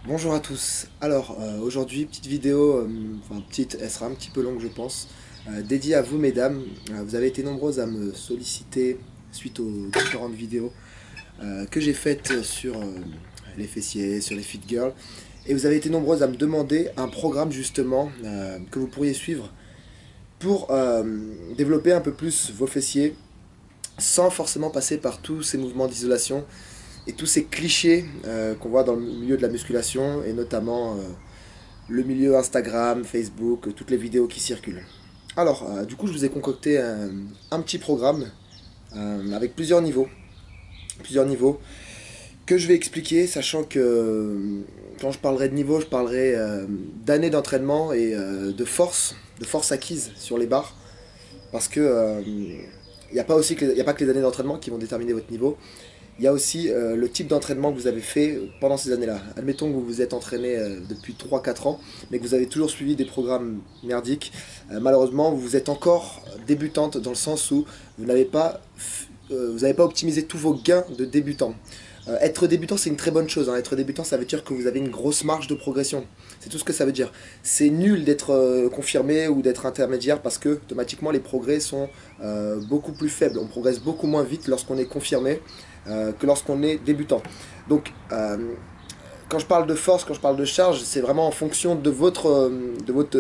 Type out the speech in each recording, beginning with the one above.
Bonjour à tous. Alors aujourd'hui petite vidéo, elle sera un petit peu longue je pense, dédiée à vous mesdames. Vous avez été nombreuses à me solliciter suite aux différentes vidéos que j'ai faites sur les fessiers, sur les fit girls. Et vous avez été nombreuses à me demander un programme justement que vous pourriez suivre pour développer un peu plus vos fessiers sans forcément passer par tous ces mouvements d'isolation et tous ces clichés qu'on voit dans le milieu de la musculation et notamment le milieu Instagram, Facebook, toutes les vidéos qui circulent. Alors, du coup, je vous ai concocté un petit programme avec plusieurs niveaux que je vais expliquer, sachant que quand je parlerai de niveau, je parlerai d'années d'entraînement et de force acquise sur les barres, parce que il n'y a pas y a pas que les années d'entraînement qui vont déterminer votre niveau. Il y a aussi le type d'entraînement que vous avez fait pendant ces années-là. Admettons que vous vous êtes entraîné depuis 3 4 ans, mais que vous avez toujours suivi des programmes merdiques. Malheureusement, vous êtes encore débutante dans le sens où vous n'avez pas optimisé tous vos gains de débutant. Être débutant, c'est une très bonne chose, hein. Être débutant, ça veut dire que vous avez une grosse marge de progression. C'est tout ce que ça veut dire. C'est nul d'être confirmé ou d'être intermédiaire parce que automatiquement les progrès sont beaucoup plus faibles. On progresse beaucoup moins vite lorsqu'on est confirmé que lorsqu'on est débutant. Donc, quand je parle de force, quand je parle de charge, c'est vraiment en fonction de votre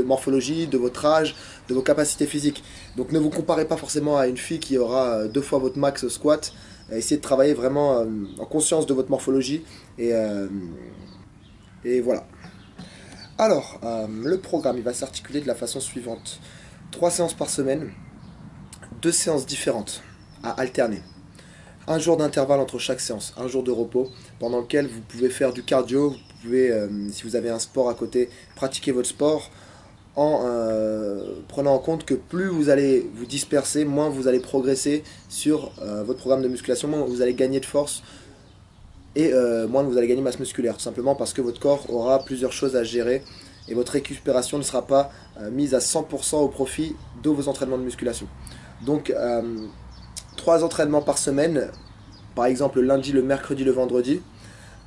morphologie, de votre âge, de vos capacités physiques. Donc ne vous comparez pas forcément à une fille qui aura 2 fois votre max au squat. Essayez de travailler vraiment en conscience de votre morphologie et, et voilà. Alors, le programme, il va s'articuler de la façon suivante. 3 séances par semaine, 2 séances différentes à alterner. Un jour d'intervalle entre chaque séance, un jour de repos, pendant lequel vous pouvez faire du cardio, vous pouvez, si vous avez un sport à côté, pratiquer votre sport en prenant en compte que plus vous allez vous disperser, moins vous allez progresser sur votre programme de musculation, moins vous allez gagner de force et moins vous allez gagner masse musculaire, tout simplement parce que votre corps aura plusieurs choses à gérer et votre récupération ne sera pas mise à 100% au profit de vos entraînements de musculation. Donc 3 entraînements par semaine, par exemple le lundi, le mercredi, le vendredi,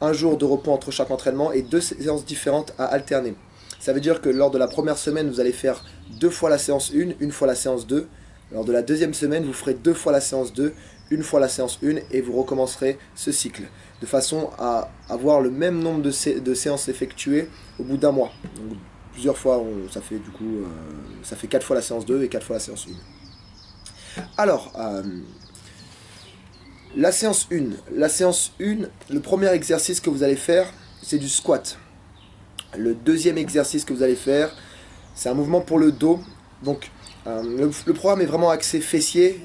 un jour de repos entre chaque entraînement et 2 séances différentes à alterner. Ça veut dire que lors de la première semaine, vous allez faire 2 fois la séance 1, une fois la séance 2. Lors de la deuxième semaine, vous ferez 2 fois la séance 2, une fois la séance 1 et vous recommencerez ce cycle. De façon à avoir le même nombre de séances effectuées au bout d'un mois. Donc, plusieurs fois, ça fait du coup ça fait 4 fois la séance 2 et 4 fois la séance 1. Alors, la séance 1. La séance 1, le premier exercice que vous allez faire, c'est du squat. Le deuxième exercice que vous allez faire, c'est un mouvement pour le dos. Donc, le programme est vraiment axé fessier,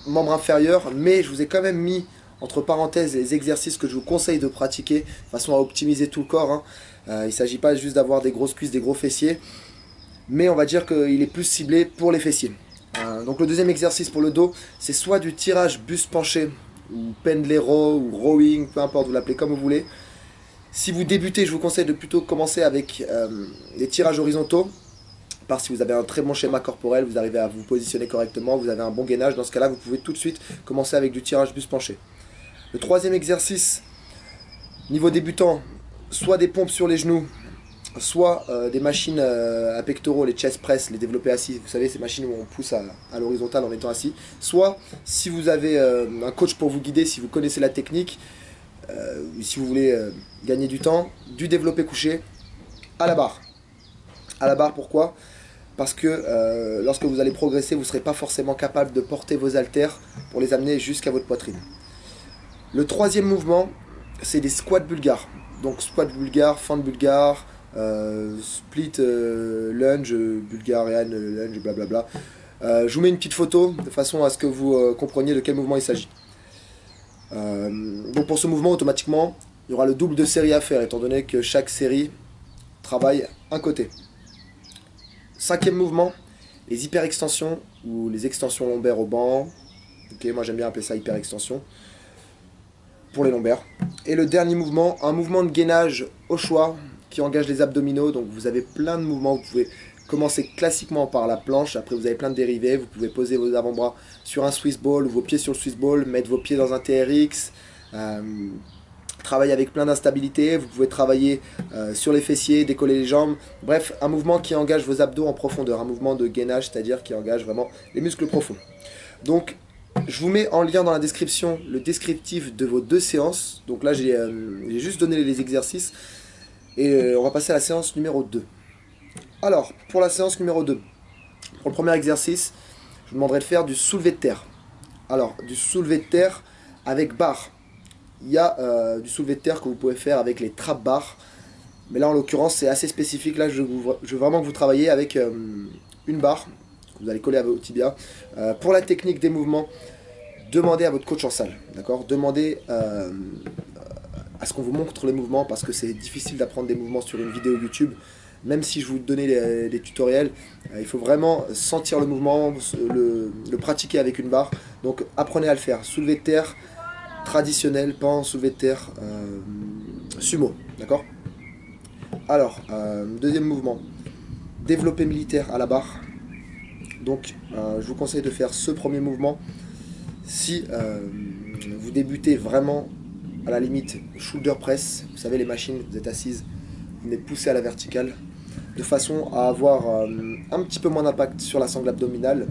membre inférieur, mais je vous ai quand même mis entre parenthèses les exercices que je vous conseille de pratiquer de façon à optimiser tout le corps, hein. Il ne s'agit pas juste d'avoir des grosses cuisses, des gros fessiers, mais on va dire qu'il est plus ciblé pour les fessiers. Donc le deuxième exercice pour le dos, c'est soit du tirage buste penché, ou pendlero, ou rowing, peu importe, vous l'appelez comme vous voulez. Si vous débutez, je vous conseille de plutôt commencer avec les tirages horizontaux, parce que si vous avez un très bon schéma corporel, vous arrivez à vous positionner correctement, vous avez un bon gainage, dans ce cas-là, vous pouvez tout de suite commencer avec du tirage buste penché. Le troisième exercice, niveau débutant, soit des pompes sur les genoux, soit des machines à pectoraux, les chest press, les développés assis, vous savez, ces machines où on pousse à l'horizontale en étant assis, soit si vous avez un coach pour vous guider, si vous connaissez la technique, si vous voulez gagner du temps, du développé couché à la barre. À la barre, pourquoi? Parce que lorsque vous allez progresser, vous ne serez pas forcément capable de porter vos haltères pour les amener jusqu'à votre poitrine. Le troisième mouvement, c'est des squats bulgares. Donc squat bulgare, fente bulgare, split lunge, bulgarian lunge, blablabla. Je vous mets une petite photo de façon à ce que vous compreniez de quel mouvement il s'agit. Donc pour ce mouvement, automatiquement, il y aura le double de séries à faire, étant donné que chaque série travaille un côté. Cinquième mouvement, les hyperextensions ou les extensions lombaires au banc. Ok, moi j'aime bien appeler ça hyperextension pour les lombaires. Et le dernier mouvement, un mouvement de gainage au choix qui engage les abdominaux. Donc vous avez plein de mouvements. Vous pouvez commencer classiquement par la planche. Après vous avez plein de dérivés. Vous pouvez poser vos avant-bras sur un Swiss ball ou vos pieds sur le Swiss ball, mettre vos pieds dans un TRX. travailler avec plein d'instabilité, vous pouvez travailler sur les fessiers, décoller les jambes, bref, un mouvement qui engage vos abdos en profondeur, un mouvement de gainage, c'est-à-dire qui engage vraiment les muscles profonds. Donc, je vous mets en lien dans la description le descriptif de vos 2 séances. Donc là, j'ai juste donné les exercices et on va passer à la séance numéro 2. Alors, pour la séance numéro 2, pour le premier exercice, je vous demanderai de faire du soulevé de terre. Alors, du soulevé de terre avec barre. Il y a du soulevé de terre que vous pouvez faire avec les trap bars. Mais là, en l'occurrence, c'est assez spécifique. Là, je veux vraiment que vous travaillez avec une barre que vous allez coller à vos tibias. Pour la technique des mouvements, demandez à votre coach en salle. D'accord ? Demandez à ce qu'on vous montre les mouvements parce que c'est difficile d'apprendre des mouvements sur une vidéo YouTube. Même si je vous donnais les tutoriels, il faut vraiment sentir le mouvement, le pratiquer avec une barre. Donc apprenez à le faire. Soulevé de terre traditionnel, pas en soulevé de terre sumo. D'accord ? Alors, deuxième mouvement, développé militaire à la barre. Donc je vous conseille de faire ce premier mouvement si vous débutez vraiment à la limite shoulder press. Vous savez, les machines, vous êtes assise, vous venez pousser à la verticale de façon à avoir un petit peu moins d'impact sur la sangle abdominale,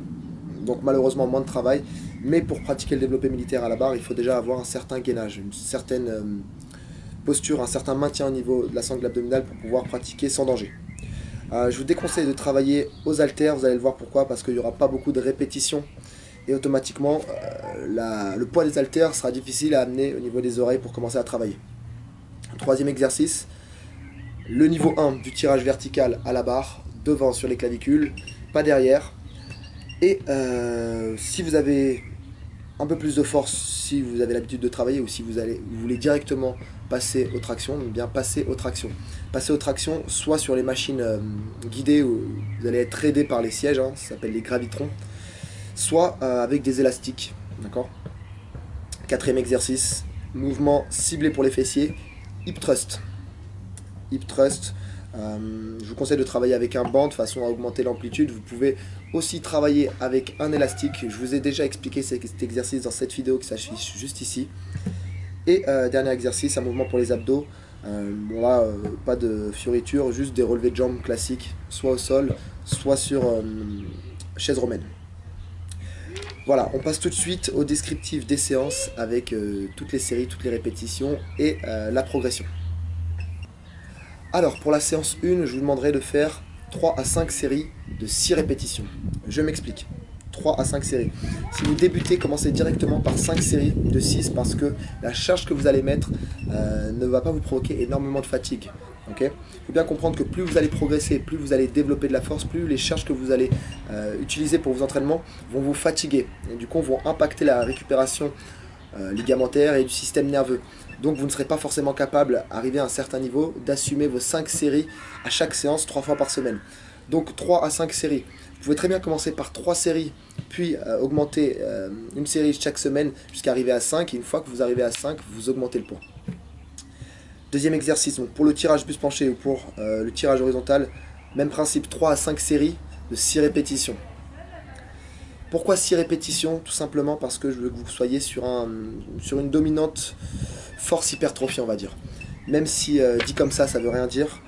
donc malheureusement moins de travail. Mais pour pratiquer le développé militaire à la barre, il faut déjà avoir un certain gainage, une certaine posture, un certain maintien au niveau de la sangle abdominale pour pouvoir pratiquer sans danger. Je vous déconseille de travailler aux haltères, vous allez le voir pourquoi, parce qu'il n'y aura pas beaucoup de répétitions et automatiquement le poids des haltères sera difficile à amener au niveau des oreilles pour commencer à travailler. Troisième exercice, le niveau 1 du tirage vertical à la barre, devant sur les clavicules, pas derrière. Et si vous avez un peu plus de force, si vous avez l'habitude de travailler ou si vous voulez directement passer aux tractions, donc bien passer aux tractions. Passer aux tractions soit sur les machines guidées où vous allez être aidé par les sièges, ça s'appelle les gravitrons, soit avec des élastiques. D'accord ? Quatrième exercice, mouvement ciblé pour les fessiers, hip thrust. Hip thrust, je vous conseille de travailler avec un banc de façon à augmenter l'amplitude. Vous pouvez aussi travailler avec un élastique. Je vous ai déjà expliqué cet exercice dans cette vidéo qui s'affiche juste ici. Et dernier exercice, un mouvement pour les abdos. Bon là, pas de fioriture, juste des relevés de jambes classiques, soit au sol, soit sur chaise romaine. Voilà, on passe tout de suite au descriptif des séances avec toutes les séries, toutes les répétitions et la progression. Alors, pour la séance 1, je vous demanderai de faire 3 à 5 séries de 6 répétitions. Je m'explique. 3 à 5 séries. Si vous débutez, commencez directement par 5 séries de 6 parce que la charge que vous allez mettre ne va pas vous provoquer énormément de fatigue. Okay ? Il faut bien comprendre que plus vous allez progresser, plus vous allez développer de la force, plus les charges que vous allez utiliser pour vos entraînements vont vous fatiguer. Et du coup, vont impacter la récupération ligamentaire et du système nerveux. Donc vous ne serez pas forcément capable, arrivé à un certain niveau, d'assumer vos 5 séries à chaque séance 3 fois par semaine. Donc 3 à 5 séries. Vous pouvez très bien commencer par 3 séries, puis augmenter une série chaque semaine jusqu'à arriver à 5. Et une fois que vous arrivez à 5, vous augmentez le poids. Deuxième exercice, donc pour le tirage buste penché ou pour le tirage horizontal, même principe, 3 à 5 séries de 6 répétitions. Pourquoi 6 répétitions? Tout simplement parce que je veux que vous soyez sur une dominante force hypertrophie, on va dire. Même si dit comme ça veut rien dire.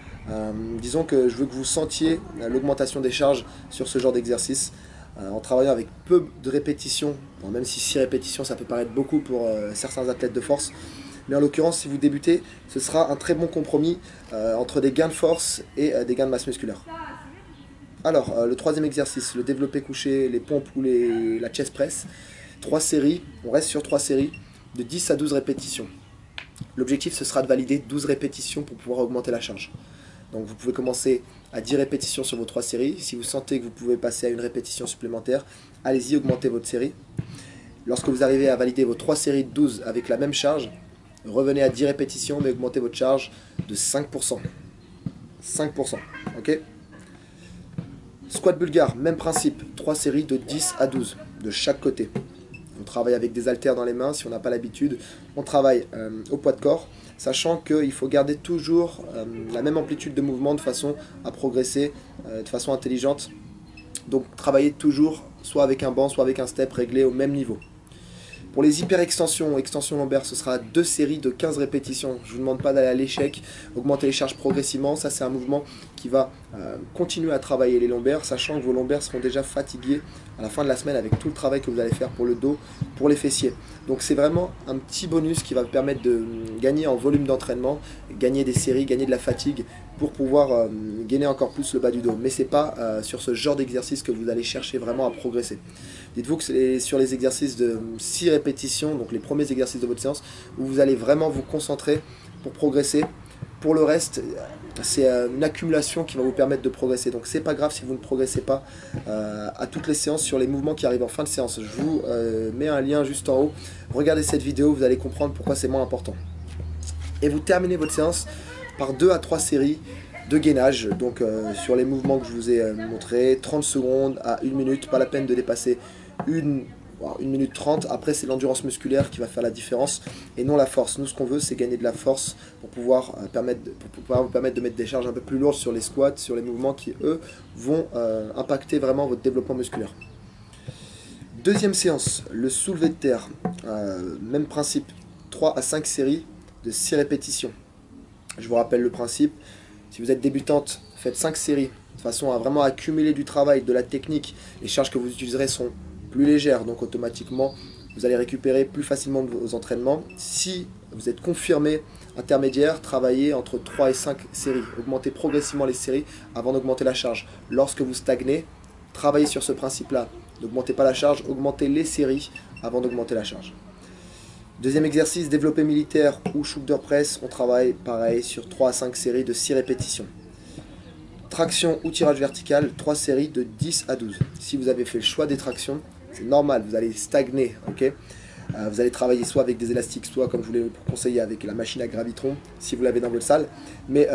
Disons que je veux que vous sentiez l'augmentation des charges sur ce genre d'exercice en travaillant avec peu de répétitions. Bon, même si 6 répétitions, ça peut paraître beaucoup pour certains athlètes de force. Mais en l'occurrence, si vous débutez, ce sera un très bon compromis entre des gains de force et des gains de masse musculaire. Alors, le troisième exercice, le développé couché, les pompes ou la chest press. 3 séries, on reste sur 3 séries de 10 à 12 répétitions. L'objectif, ce sera de valider 12 répétitions pour pouvoir augmenter la charge. Donc vous pouvez commencer à 10 répétitions sur vos 3 séries. Si vous sentez que vous pouvez passer à une répétition supplémentaire, allez-y, augmentez votre série. Lorsque vous arrivez à valider vos 3 séries de 12 avec la même charge, revenez à 10 répétitions, mais augmentez votre charge de 5%. 5%, ok? Squat bulgare, même principe, 3 séries de 10 à 12 de chaque côté. On travaille avec des haltères dans les mains, si on n'a pas l'habitude. On travaille au poids de corps, sachant qu'il faut garder toujours la même amplitude de mouvement de façon à progresser de façon intelligente. Donc travailler toujours soit avec un banc, soit avec un step réglé au même niveau. Pour les hyper-extensions, extensions lombaires, ce sera 2 séries de 15 répétitions. Je ne vous demande pas d'aller à l'échec, augmenter les charges progressivement. Ça, c'est un mouvement qui va continuer à travailler les lombaires, sachant que vos lombaires seront déjà fatigués à la fin de la semaine avec tout le travail que vous allez faire pour le dos, pour les fessiers. Donc c'est vraiment un petit bonus qui va vous permettre de gagner en volume d'entraînement, gagner des séries, gagner de la fatigue pour pouvoir gainer encore plus le bas du dos. Mais c'est pas sur ce genre d'exercice que vous allez chercher vraiment à progresser. Dites-vous que c'est sur les exercices de 6 répétitions, donc les premiers exercices de votre séance, où vous allez vraiment vous concentrer pour progresser. Pour le reste, c'est une accumulation qui va vous permettre de progresser. Donc c'est pas grave si vous ne progressez pas à toutes les séances sur les mouvements qui arrivent en fin de séance. Je vous mets un lien juste en haut. Regardez cette vidéo, vous allez comprendre pourquoi c'est moins important. Et vous terminez votre séance par 2 à 3 séries de gainage. Donc sur les mouvements que je vous ai montré, 30 secondes à 1 minute, pas la peine de dépasser 1 minute 30. Après, c'est l'endurance musculaire qui va faire la différence et non la force. Nous, ce qu'on veut, c'est gagner de la force pour pouvoir vous permettre de mettre des charges un peu plus lourdes sur les squats, sur les mouvements qui, eux, vont impacter vraiment votre développement musculaire. Deuxième séance, le soulevé de terre. Même principe, 3 à 5 séries de 6 répétitions. Je vous rappelle le principe. Si vous êtes débutante, faites 5 séries de façon à vraiment accumuler du travail, de la technique. Les charges que vous utiliserez sont plus légères, donc automatiquement vous allez récupérer plus facilement vos entraînements. Si vous êtes confirmé intermédiaire, travaillez entre 3 et 5 séries. Augmentez progressivement les séries avant d'augmenter la charge. Lorsque vous stagnez, travaillez sur ce principe-là. N'augmentez pas la charge, augmentez les séries avant d'augmenter la charge. Deuxième exercice, développé militaire ou shoulder press. On travaille pareil sur 3 à 5 séries de 6 répétitions. Traction ou tirage vertical, 3 séries de 10 à 12. Si vous avez fait le choix des tractions, c'est normal, vous allez stagner, ok. Vous allez travailler soit avec des élastiques, soit comme je vous l'ai conseillé avec la machine à gravitron, si vous l'avez dans votre salle. Mais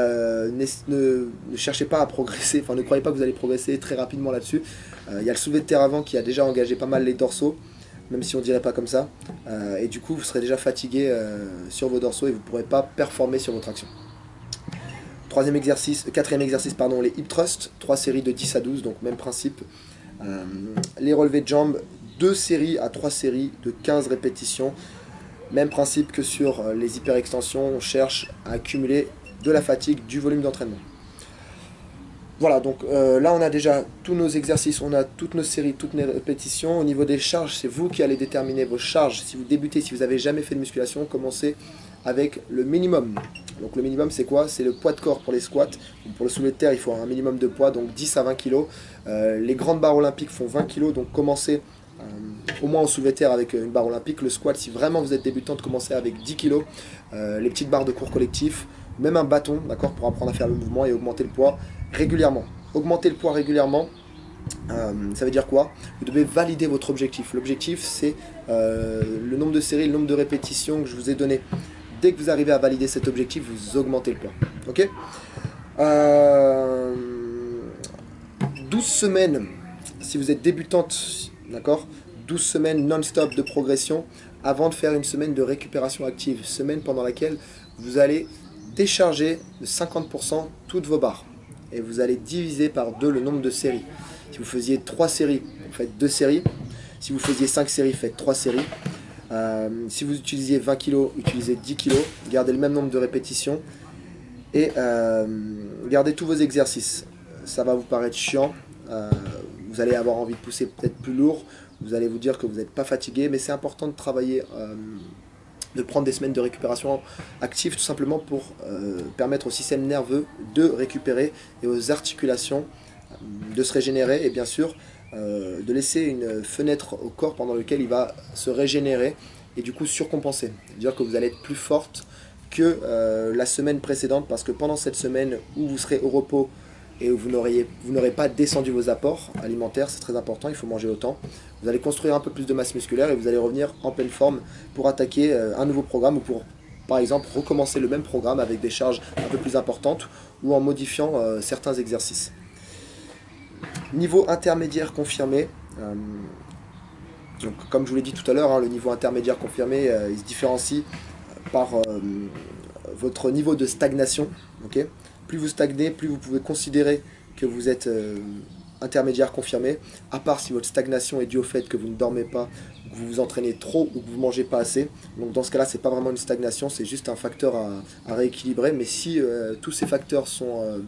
ne cherchez pas à progresser, enfin ne croyez pas que vous allez progresser très rapidement là-dessus. Il y a le soulevé de terre avant qui a déjà engagé pas mal les dorsaux, même si on ne dirait pas comme ça. Et du coup, vous serez déjà fatigué sur vos dorsaux et vous ne pourrez pas performer sur vos tractions. Quatrième exercice, les hip thrusts, 3 séries de 10 à 12, donc même principe. Les relevés de jambes, 2 séries à 3 séries de 15 répétitions. Même principe que sur les hyperextensions, on cherche à accumuler de la fatigue, du volume d'entraînement. Voilà, donc là on a déjà tous nos exercices, on a toutes nos séries, toutes nos répétitions. Au niveau des charges, c'est vous qui allez déterminer vos charges. Si vous débutez, si vous n'avez jamais fait de musculation, commencez avec le minimum. Donc le minimum c'est quoi? C'est le poids de corps pour les squats. Pour le soulevé de terre, il faut un minimum de poids, donc 10 à 20 kg. Les grandes barres olympiques font 20 kg, donc commencez au moins au soulevé de terre avec une barre olympique. Le squat, si vraiment vous êtes débutante, commencez avec 10 kg. Les petites barres de cours collectif, même un bâton, d'accord, pour apprendre à faire le mouvement et augmenter le poids régulièrement. Augmenter le poids régulièrement, ça veut dire quoi? Vous devez valider votre objectif. L'objectif, c'est le nombre de séries, le nombre de répétitions que je vous ai donné. Dès que vous arrivez à valider cet objectif, vous augmentez le poids. Ok, 12 semaines, si vous êtes débutante, d'accord, 12 semaines non-stop de progression avant de faire une semaine de récupération active. Semaine pendant laquelle vous allez décharger de 50% toutes vos barres. Et vous allez diviser par 2 le nombre de séries. Si vous faisiez 3 séries, vous faites 2 séries. Si vous faisiez 5 séries, faites 3 séries. Si vous utilisiez 20 kg, utilisez 10 kg. Gardez le même nombre de répétitions. Et gardez tous vos exercices. Ça va vous paraître chiant. Vous allez avoir envie de pousser peut-être plus lourd. Vous allez vous dire que vous n'êtes pas fatigué. Mais c'est important de travailler, de prendre des semaines de récupération active tout simplement pour permettre au système nerveux de récupérer et aux articulations de se régénérer et bien sûr de laisser une fenêtre au corps pendant laquelle il va se régénérer et du coup surcompenser. C'est-à-dire que vous allez être plus forte que la semaine précédente parce que pendant cette semaine où vous serez au repos et où vous n'aurez pas descendu vos apports alimentaires, c'est très important, il faut manger autant. Vous allez construire un peu plus de masse musculaire et vous allez revenir en pleine forme pour attaquer un nouveau programme ou pour, par exemple, recommencer le même programme avec des charges un peu plus importantes ou en modifiant certains exercices. Niveau intermédiaire confirmé, donc, comme je vous l'ai dit tout à l'heure, le niveau intermédiaire confirmé, il se différencie par votre niveau de stagnation. Okay, plus vous stagnez, plus vous pouvez considérer que vous êtes intermédiaire confirmé, à part si votre stagnation est due au fait que vous ne dormez pas, que vous vous entraînez trop ou que vous ne mangez pas assez. Donc dans ce cas-là, c'est pas vraiment une stagnation, c'est juste un facteur à rééquilibrer. Mais si tous ces facteurs sont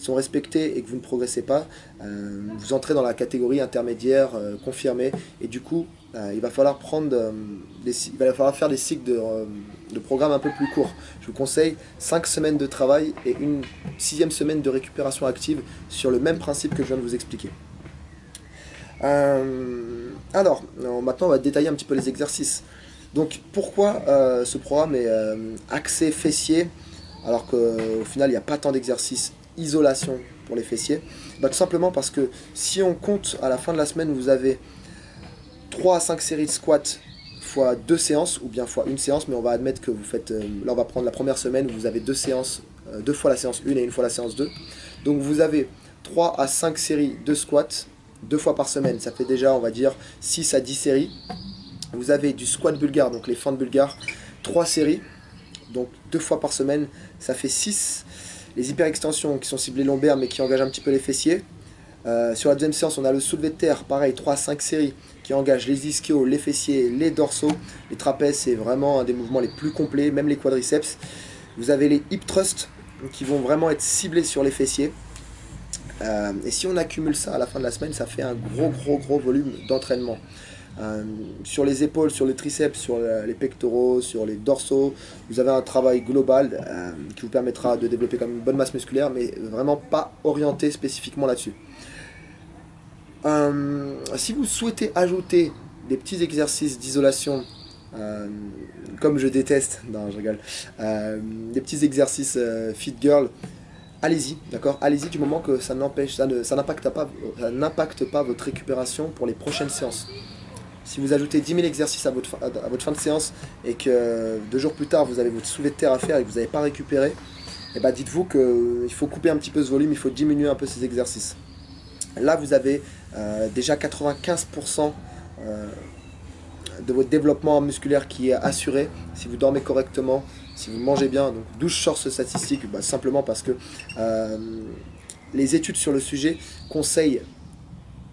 respectés et que vous ne progressez pas, vous entrez dans la catégorie intermédiaire confirmée. Et du coup, il va falloir faire des cycles de programmes un peu plus courts. Je vous conseille 5 semaines de travail et une 6e semaine de récupération active sur le même principe que je viens de vous expliquer. Alors, maintenant on va détailler un petit peu les exercices. Donc pourquoi ce programme est axé fessier alors qu'au final il n'y a pas tant d'exercices isolation pour les fessiers? Tout simplement parce que si on compte à la fin de la semaine, vous avez 3 à 5 séries de squats fois 2 séances, ou bien fois une séance, mais on va admettre que vous faites, là on va prendre la première semaine où vous avez 2 séances, 2 fois la séance 1 et une fois la séance 2. Donc vous avez 3 à 5 séries de squats, 2 fois par semaine, ça fait déjà on va dire 6 à 10 séries. Vous avez du squat bulgare, donc les fentes bulgares, 3 séries, donc 2 fois par semaine, ça fait 6. Les hyperextensions qui sont ciblées lombaires mais qui engagent un petit peu les fessiers. Sur la deuxième séance, on a le soulevé de terre, pareil, 3 à 5 séries qui engagent les ischios, les fessiers, les dorsaux. Les trapèzes, c'est vraiment un des mouvements les plus complets, même les quadriceps. Vous avez les hip thrusts qui vont vraiment être ciblés sur les fessiers. Et si on accumule ça à la fin de la semaine, ça fait un gros volume d'entraînement. Sur les épaules, sur le triceps, sur les pectoraux, sur les dorsaux, vous avez un travail global qui vous permettra de développer comme une bonne masse musculaire, mais vraiment pas orienté spécifiquement là-dessus. Si vous souhaitez ajouter des petits exercices d'isolation, comme je déteste, non je rigole, des petits exercices fit girl, allez-y, d'accord, allez-y du moment que ça n'impacte pas votre récupération pour les prochaines séances. Si vous ajoutez 10 000 exercices à votre fin de séance et que 2 jours plus tard vous avez votre soulevé de terre à faire et que vous n'avez pas récupéré, et dites-vous qu'il faut couper un petit peu ce volume, il faut diminuer un peu ces exercices. Là vous avez déjà 95% de votre développement musculaire qui est assuré si vous dormez correctement, si vous mangez bien. Donc d'où je sors ce statistique, simplement parce que les études sur le sujet conseillent,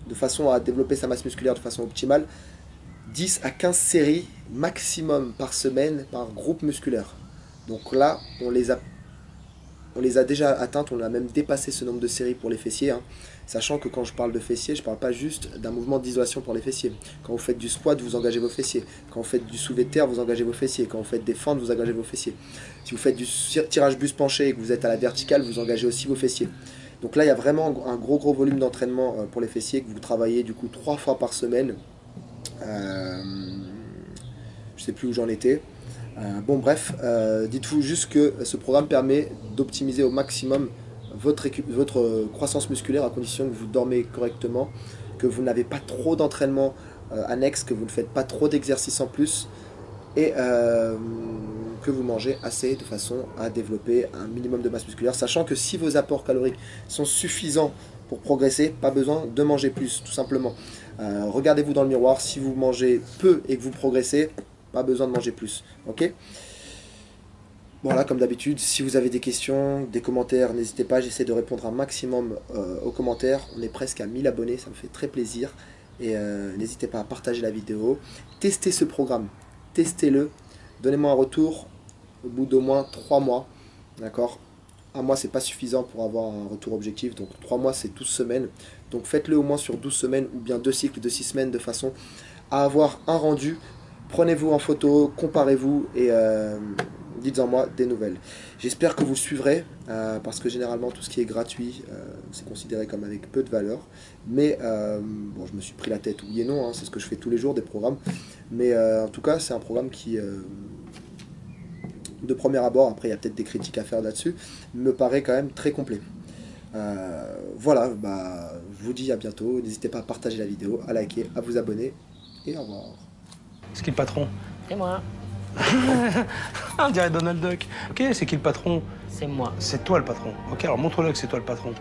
de façon à développer sa masse musculaire de façon optimale, 10 à 15 séries maximum par semaine par groupe musculaire. Donc là on les a déjà atteintes, on a même dépassé ce nombre de séries pour les fessiers, sachant que quand je parle de fessiers, je ne parle pas juste d'un mouvement d'isolation pour les fessiers. Quand vous faites du squat, vous engagez vos fessiers. Quand vous faites du soulevé de terre, vous engagez vos fessiers. Quand vous faites des fentes, vous engagez vos fessiers. Si vous faites du tirage buste penché et que vous êtes à la verticale, vous engagez aussi vos fessiers. Donc là, il y a vraiment un gros volume d'entraînement pour les fessiers que vous travaillez du coup 3 fois par semaine. Je ne sais plus où j'en étais. Bon bref, dites-vous juste que ce programme permet d'optimiser au maximum votre croissance musculaire à condition que vous dormez correctement, que vous n'avez pas trop d'entraînement annexe, que vous ne faites pas trop d'exercices en plus et que vous mangez assez de façon à développer un minimum de masse musculaire, sachant que si vos apports caloriques sont suffisants pour progresser, pas besoin de manger plus, tout simplement. Regardez-vous dans le miroir, si vous mangez peu et que vous progressez, pas besoin de manger plus, ok? Voilà, comme d'habitude, si vous avez des questions, des commentaires, n'hésitez pas, j'essaie de répondre un maximum aux commentaires. On est presque à 1000 abonnés, ça me fait très plaisir. Et n'hésitez pas à partager la vidéo. Testez ce programme, testez-le, donnez-moi un retour au bout d'au moins 3 mois, d'accord? Un mois, c'est pas suffisant pour avoir un retour objectif, donc 3 mois, c'est 12 semaines. Donc faites-le au moins sur 12 semaines, ou bien 2 cycles de 6 semaines, de façon à avoir un rendu. Prenez-vous en photo, comparez-vous et dites-en moi des nouvelles. J'espère que vous suivrez, parce que généralement tout ce qui est gratuit, c'est considéré comme avec peu de valeur. Mais bon, je me suis pris la tête, oui et non, c'est ce que je fais tous les jours, des programmes. Mais en tout cas, c'est un programme qui, de premier abord, après il y a peut-être des critiques à faire là-dessus, me paraît quand même très complet. Voilà, je vous dis à bientôt. N'hésitez pas à partager la vidéo, à liker, à vous abonner et au revoir. C'est qui le patron? C'est moi. On dirait Donald Duck. Ok, c'est qui le patron? C'est moi. C'est toi le patron. Ok, alors montre-le que c'est toi le patron.